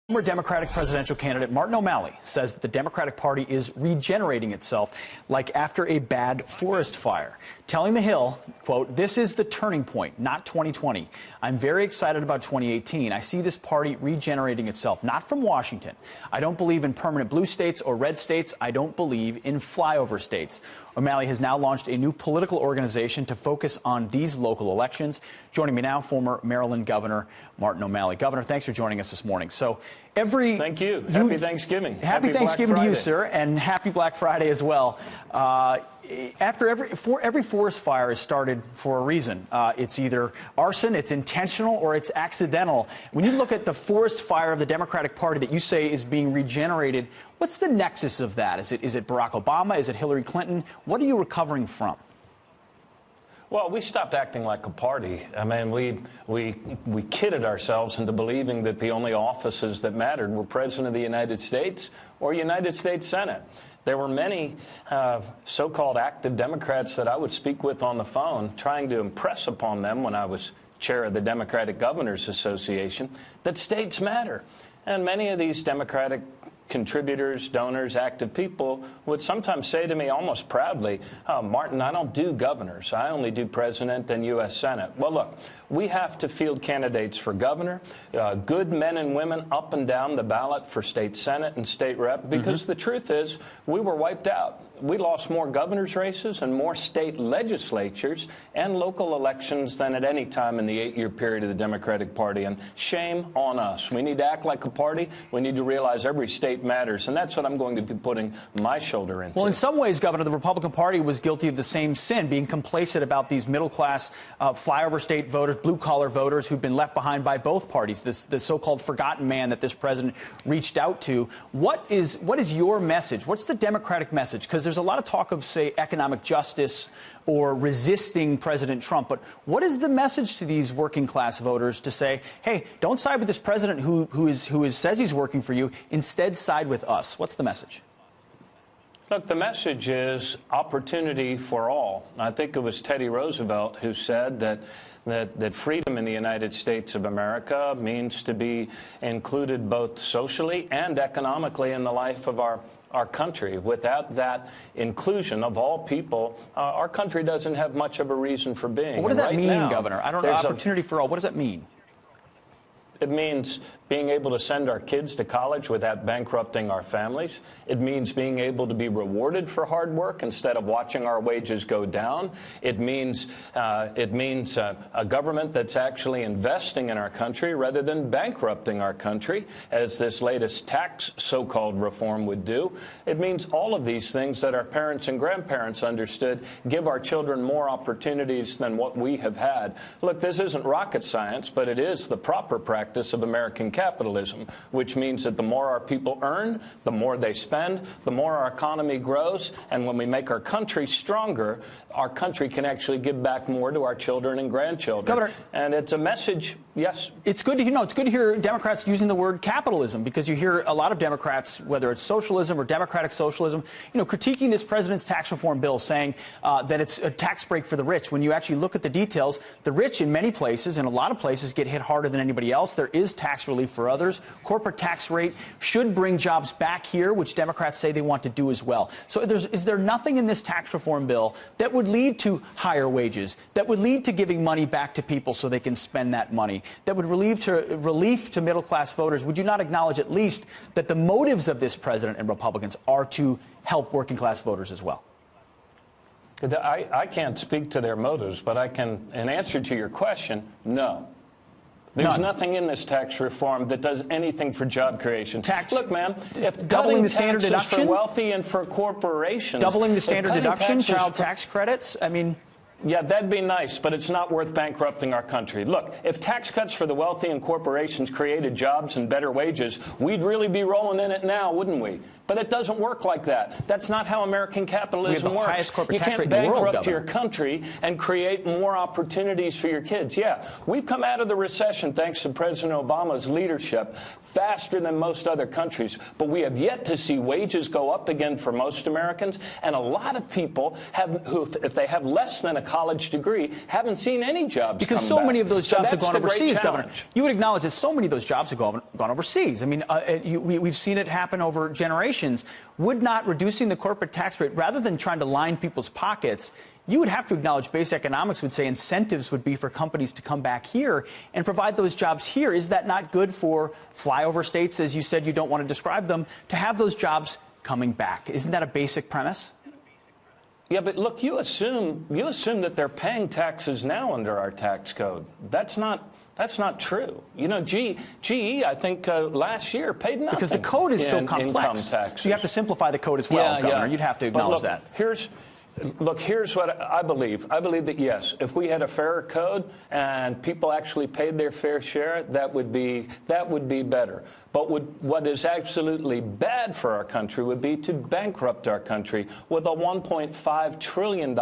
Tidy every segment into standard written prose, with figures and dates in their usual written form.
Former Democratic presidential candidate Martin O'Malley says that the Democratic Party is regenerating itself like after a bad forest fire, telling The Hill, quote, "This is the turning point, not 2020. I'm very excited about 2018. I see this party regenerating itself, not from Washington. I don't believe in permanent blue states or red states. I don't believe in flyover states." O'Malley has now launched a new political organization to focus on these local elections. Joining me now, former Maryland Governor Martin O'Malley. Governor, thanks for joining us this morning. Thank you. Happy Thanksgiving. Happy Thanksgiving to you, sir, and happy Black Friday as well. Every forest fire is started for a reason. It's either arson, it's intentional, or it's accidental. When you look at the forest fire of the Democratic Party that you say is being regenerated, what's the nexus of that? Is it Barack Obama? Is it Hillary Clinton? What are you recovering from? Well, we stopped acting like a party. I mean, we kidded ourselves into believing that the only offices that mattered were President of the United States or United States Senate. There were many so-called active Democrats that I would speak with on the phone, trying to impress upon them when I was chair of the Democratic Governors Association that states matter. And many of these Democratic contributors, donors, active people would sometimes say to me almost proudly, "Martin, I don't do governors. I only do president and U.S. Senate." Well, look, we have to field candidates for governor, good men and women up and down the ballot for state senate and state rep, because the truth is we were wiped out. We lost more governor's races and more state legislatures and local elections than at any time in the 8-year period of the Democratic Party. And shame on us. We need to act like a party. We need to realize every state matters. And that's what I'm going to be putting my shoulder into. Well, in some ways, Governor, the Republican Party was guilty of the same sin, being complacent about these middle-class flyover state voters, blue-collar voters who've been left behind by both parties, the so-called forgotten man that this president reached out to. What is your message? What's the Democratic message? Because there's a lot of talk of, say, economic justice or resisting President Trump. But what is the message to these working class voters to say, hey, don't side with this president who says he's working for you. Instead, side with us? What's the message? Look, the message is opportunity for all. I think it was Teddy Roosevelt who said that freedom in the United States of America means to be included both socially and economically in the life of our country. Without that inclusion of all people, our country doesn't have much of a reason for being. Well, what does that mean, Governor? I don't know. Opportunity for all. What does that mean? It means being able to send our kids to college without bankrupting our families. It means being able to be rewarded for hard work instead of watching our wages go down. It means a government that's actually investing in our country rather than bankrupting our country, as this latest tax so-called reform would do. It means all of these things that our parents and grandparents understood give our children more opportunities than what we have had. Look, this isn't rocket science, but it is the proper practice of American capitalism, which means that the more our people earn, the more they spend, the more our economy grows, and when we make our country stronger, our country can actually give back more to our children and grandchildren. Governor, and it's a message. Yes. It's good to hear Democrats using the word capitalism, because you hear a lot of Democrats, whether it's socialism or democratic socialism, critiquing this president's tax reform bill, saying that it's a tax break for the rich. When you actually look at the details, the rich in many places, and a lot of places, get hit harder than anybody else. There is tax relief for others. Corporate tax rate should bring jobs back here, which Democrats say they want to do as well. So is there nothing in this tax reform bill that would lead to higher wages, that would lead to giving money back to people so they can spend that money, that would relief to middle-class voters? Would you not acknowledge at least that the motives of this president and Republicans are to help working-class voters as well? I can't speak to their motives, but I can, in answer to your question, no. There's nothing in this tax reform that does anything for job creation. Look, man, if doubling the standard deduction for wealthy and for corporations, doubling the standard deduction, child tax credits, I mean. Yeah, that'd be nice, but it's not worth bankrupting our country. Look, if tax cuts for the wealthy and corporations created jobs and better wages, we'd really be rolling in it now, wouldn't we? But it doesn't work like that. That's not how American capitalism works. You can't bankrupt your country and create more opportunities for your kids. Yeah, we've come out of the recession thanks to President Obama's leadership faster than most other countries, but we have yet to see wages go up again for most Americans, and a lot of people if they have less than a college degree haven't seen any jobs because come so back. many of those jobs have gone overseas, Governor. Challenge. You would acknowledge that so many of those jobs have gone overseas. I mean, we've seen it happen over generations. Would not reducing the corporate tax rate, rather than trying to line people's pockets, you would have to acknowledge base economics would say incentives would be for companies to come back here and provide those jobs here. Is that not good for flyover states, as you said you don't want to describe them, to have those jobs coming back? Isn't that a basic premise? Yeah, but look, you assume that they're paying taxes now under our tax code. That's not true. You know, GE, I think last year paid nothing. Because the code is so complex. Income taxes. So you have to simplify the code as well, Governor. You'd have to acknowledge that. Here's what I believe. I believe that, yes, if we had a fairer code and people actually paid their fair share, that would be better. But what is absolutely bad for our country would be to bankrupt our country with a $1.5 trillion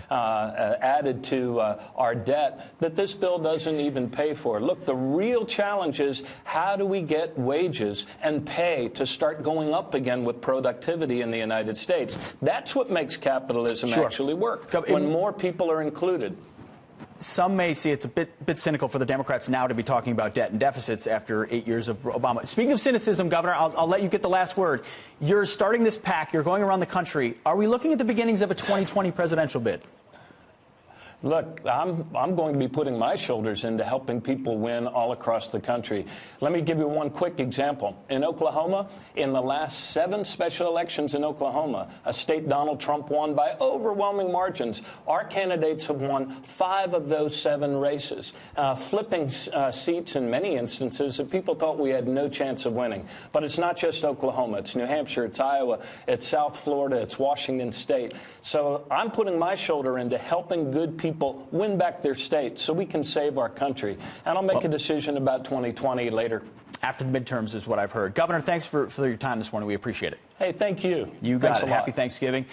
added to our debt that this bill doesn't even pay for. Look, the real challenge is how do we get wages and pay to start going up again with productivity in the United States? That's what makes capitalism actually work, when more people are included. Some may see it's a bit cynical for the Democrats now to be talking about debt and deficits after 8 years of Obama. Speaking of cynicism, Governor, I'll let you get the last word. You're starting this PAC. You're going around the country. Are we looking at the beginnings of a 2020 presidential bid? Look, I'm going to be putting my shoulders into helping people win all across the country. Let me give you one quick example. In Oklahoma, in the last 7 special elections in Oklahoma, a state Donald Trump won by overwhelming margins, our candidates have won 5 of those 7 races, flipping seats in many instances that people thought we had no chance of winning. But it's not just Oklahoma. It's New Hampshire, it's Iowa, it's South Florida, it's Washington State. So I'm putting my shoulder into helping good people win back their state so we can save our country. And I'll make a decision about 2020 later. After the midterms is what I've heard. Governor, thanks for your time this morning. We appreciate it. Hey, thank you. You got it. Happy Thanksgiving.